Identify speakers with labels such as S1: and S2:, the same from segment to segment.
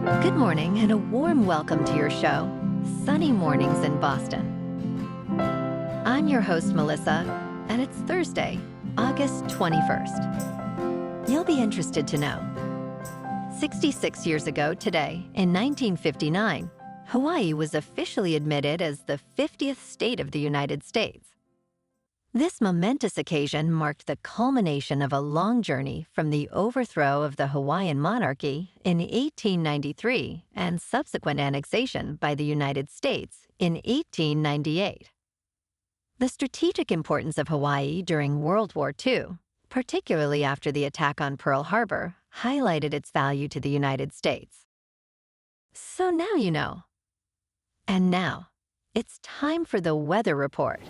S1: Good morning and a warm welcome to your show, Sunny Mornings in Boston. I'm your host, Melissa, and it's Thursday, August 21st. You'll be interested to know. 66 years ago today, in 1959, Hawaii was officially admitted as the 50th state of the United States. This momentous occasion marked the culmination of a long journey from the overthrow of the Hawaiian monarchy in 1893 and subsequent annexation by the United States in 1898. The strategic importance of Hawaii during World War II, particularly after the attack on Pearl Harbor, highlighted its value to the United States. So now you know. And now, it's time for the weather report.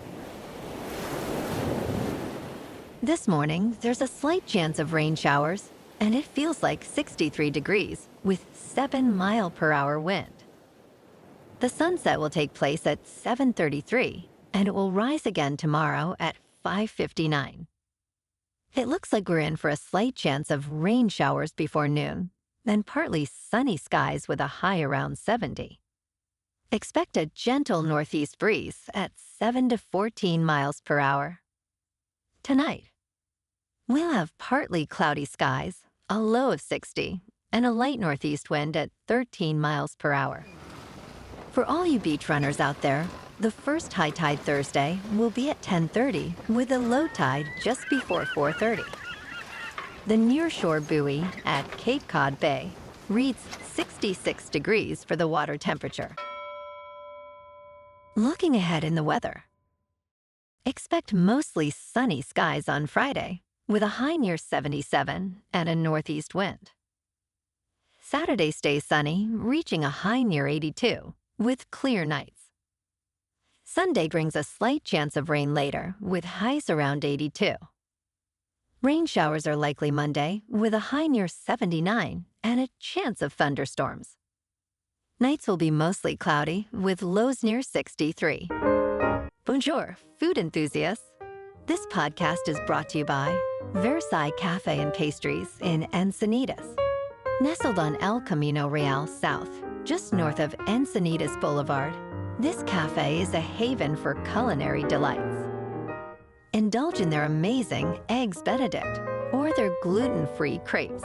S1: This morning, there's a slight chance of rain showers, and it feels like 63 degrees with 7-mile-per-hour wind. The sunset will take place at 7:33, and it will rise again tomorrow at 5:59. It looks like we're in for a slight chance of rain showers before noon, and partly sunny skies with a high around 70. Expect a gentle northeast breeze at 7 to 14 miles per hour. Tonight, we'll have partly cloudy skies, a low of 60, and a light northeast wind at 13 miles per hour. For all you beach runners out there, the first high tide Thursday will be at 10:30 with a low tide just before 4:30. The nearshore buoy at Cape Cod Bay reads 66 degrees for the water temperature. Looking ahead in the weather. Expect mostly sunny skies on Friday, with a high near 77 and a northeast wind. Saturday stays sunny, reaching a high near 82, with clear nights. Sunday brings a slight chance of rain later, with highs around 82. Rain showers are likely Monday, with a high near 79 and a chance of thunderstorms. Nights will be mostly cloudy, with lows near 63. Bonjour, food enthusiasts. This podcast is brought to you by Versailles Cafe and Pastries in Encinitas. Nestled on El Camino Real South, just north of Encinitas Boulevard, this cafe is a haven for culinary delights. Indulge in their amazing Eggs Benedict or their gluten-free crepes.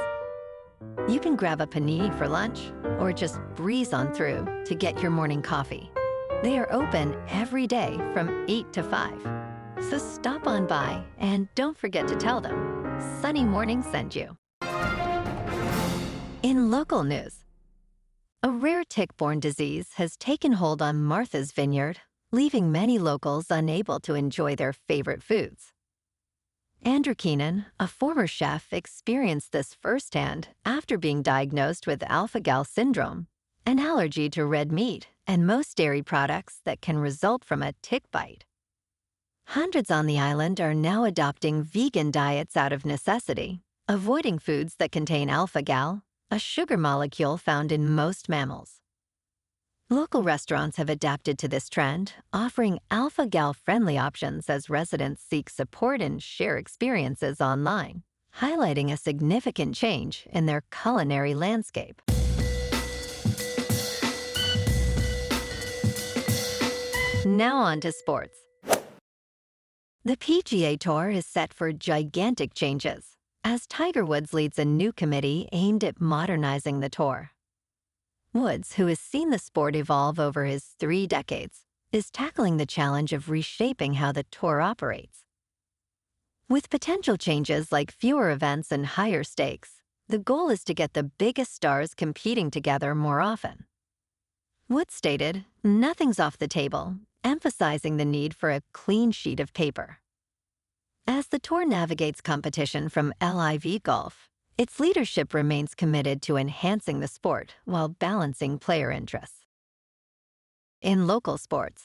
S1: You can grab a panini for lunch or just breeze on through to get your morning coffee. They are open every day from 8 to 5. So stop on by and don't forget to tell them Sunny Morning sent you. In local news, a rare tick-borne disease has taken hold on Martha's Vineyard, leaving many locals unable to enjoy their favorite foods. Andrew Keenan, a former chef, experienced this firsthand after being diagnosed with alpha-gal syndrome, an allergy to red meat and most dairy products that can result from a tick bite. Hundreds on the island are now adopting vegan diets out of necessity, avoiding foods that contain alpha-gal, a sugar molecule found in most mammals. Local restaurants have adapted to this trend, offering alpha-gal-friendly options as residents seek support and share experiences online, highlighting a significant change in their culinary landscape. Now on to sports. The PGA Tour is set for gigantic changes, as Tiger Woods leads a new committee aimed at modernizing the tour. Woods, who has seen the sport evolve over his 3 decades, is tackling the challenge of reshaping how the tour operates. With potential changes like fewer events and higher stakes, the goal is to get the biggest stars competing together more often. Woods stated, "Nothing's off the table," emphasizing the need for a clean sheet of paper. As the tour navigates competition from LIV Golf, its leadership remains committed to enhancing the sport while balancing player interests. In local sports,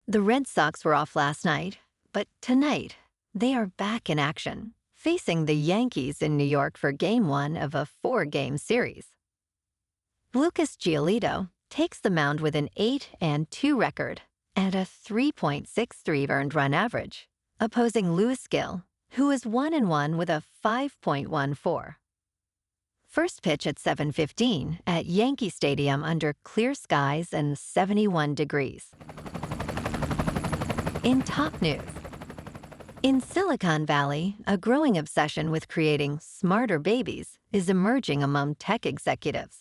S1: the Red Sox were off last night, but tonight they are back in action, facing the Yankees in New York for Game 1 of a 4-game series. Lucas Giolito takes the mound with an 8-2 record and a 3.63 earned run average, opposing Louis Gill, who is 1-1 with a 5.14. First pitch at 7:15 at Yankee Stadium under clear skies and 71 degrees. In top news, in Silicon Valley, a growing obsession with creating smarter babies is emerging among tech executives.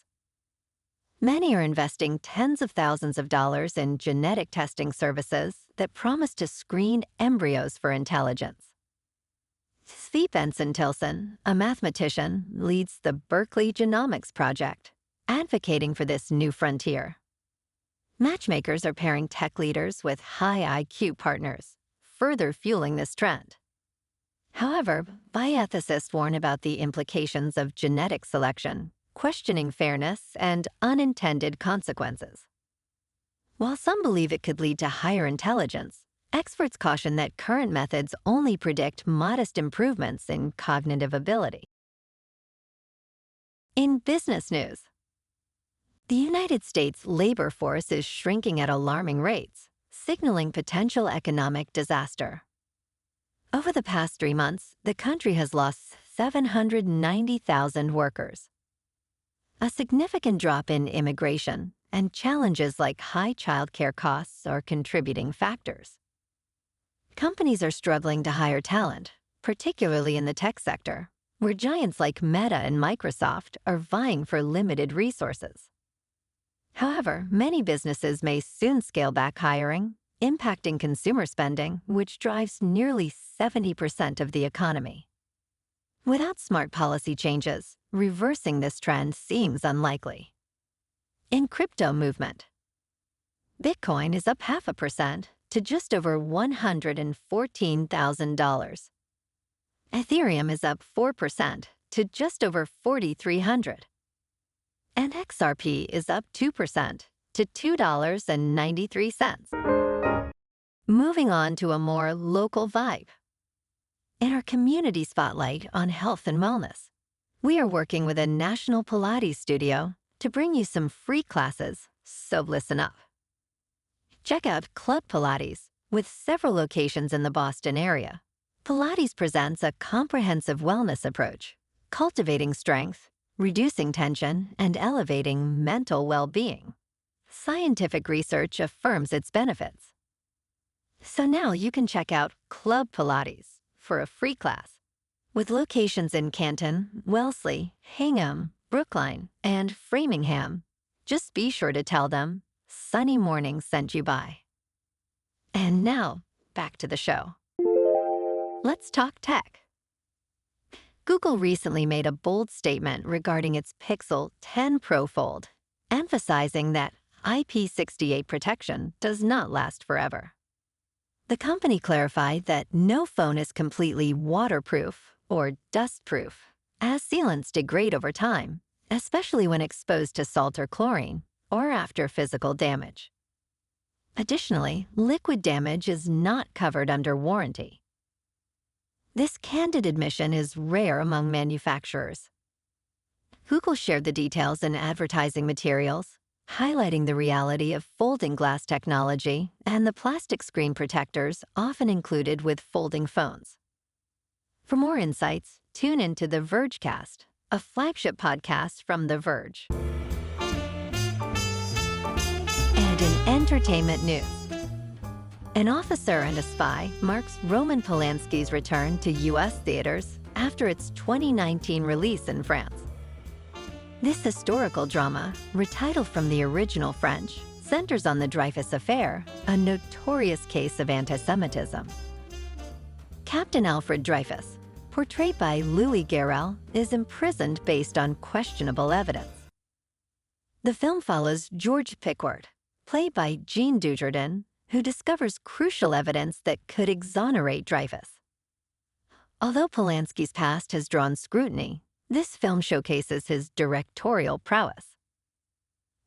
S1: Many are investing tens of thousands of dollars in genetic testing services that promise to screen embryos for intelligence. Svi Benson-Tilson, a mathematician, leads the Berkeley Genomics Project, advocating for this new frontier. Matchmakers are pairing tech leaders with high IQ partners, further fueling this trend. However, bioethicists warn about the implications of genetic selection, questioning fairness and unintended consequences. While some believe it could lead to higher intelligence, experts caution that current methods only predict modest improvements in cognitive ability. In business news, the United States labor force is shrinking at alarming rates, signaling potential economic disaster. Over the past 3 months, the country has lost 790,000 workers. A significant drop in immigration and challenges like high childcare costs are contributing factors. Companies are struggling to hire talent, particularly in the tech sector, where giants like Meta and Microsoft are vying for limited resources. However, many businesses may soon scale back hiring, impacting consumer spending, which drives nearly 70% of the economy. Without smart policy changes, reversing this trend seems unlikely. In crypto movement, Bitcoin is up 0.5% to just over $114,000. Ethereum is up 4% to just over 4,300. And XRP is up 2% to $2.93. Moving on to a more local vibe. In our community spotlight on health and wellness, we are working with a national Pilates studio to bring you some free classes, so listen up. Check out Club Pilates, with several locations in the Boston area. Pilates presents a comprehensive wellness approach, cultivating strength, reducing tension, and elevating mental well-being. Scientific research affirms its benefits. So now you can check out Club Pilates for a free class. With locations in Canton, Wellesley, Hingham, Brookline, and Framingham, just be sure to tell them Sunny Morning sent you by. And now, back to the show. Let's talk tech. Google recently made a bold statement regarding its Pixel 10 Pro Fold, emphasizing that IP68 protection does not last forever. The company clarified that no phone is completely waterproof or dustproof, as sealants degrade over time, especially when exposed to salt or chlorine, or after physical damage. Additionally, liquid damage is not covered under warranty. This candid admission is rare among manufacturers. Google shared the details in advertising materials, highlighting the reality of folding glass technology and the plastic screen protectors often included with folding phones. For more insights, tune into The Vergecast, a flagship podcast from The Verge. And in entertainment news, An Officer and a Spy marks Roman Polanski's return to U.S. theaters after its 2019 release in France. This historical drama, retitled from the original French, centers on the Dreyfus Affair, a notorious case of antisemitism. Captain Alfred Dreyfus, portrayed by Louis Garrel, is imprisoned based on questionable evidence. The film follows George Pickford, played by Jean Dujardin, who discovers crucial evidence that could exonerate Dreyfus. Although Polanski's past has drawn scrutiny, this film showcases his directorial prowess.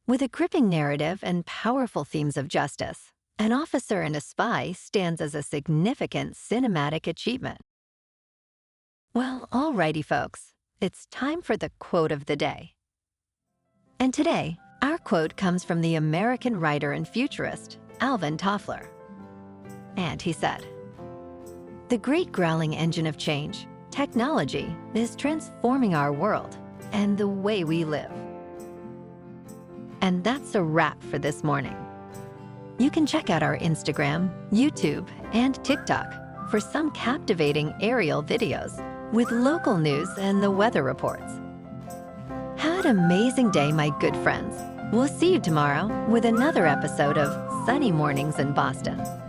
S1: With a gripping narrative and powerful themes of justice, An Officer and a Spy stands as a significant cinematic achievement. Well, alrighty folks, it's time for the quote of the day. And today, our quote comes from the American writer and futurist, Alvin Toffler. And he said, "The great growling engine of change, technology, is transforming our world, and the way we live. And that's a wrap for this morning. You can check out our Instagram, YouTube, and TikTok for some captivating aerial videos with local news and the weather reports. Have an amazing day, my good friends. We'll see you tomorrow with another episode of Sunny Mornings in Boston.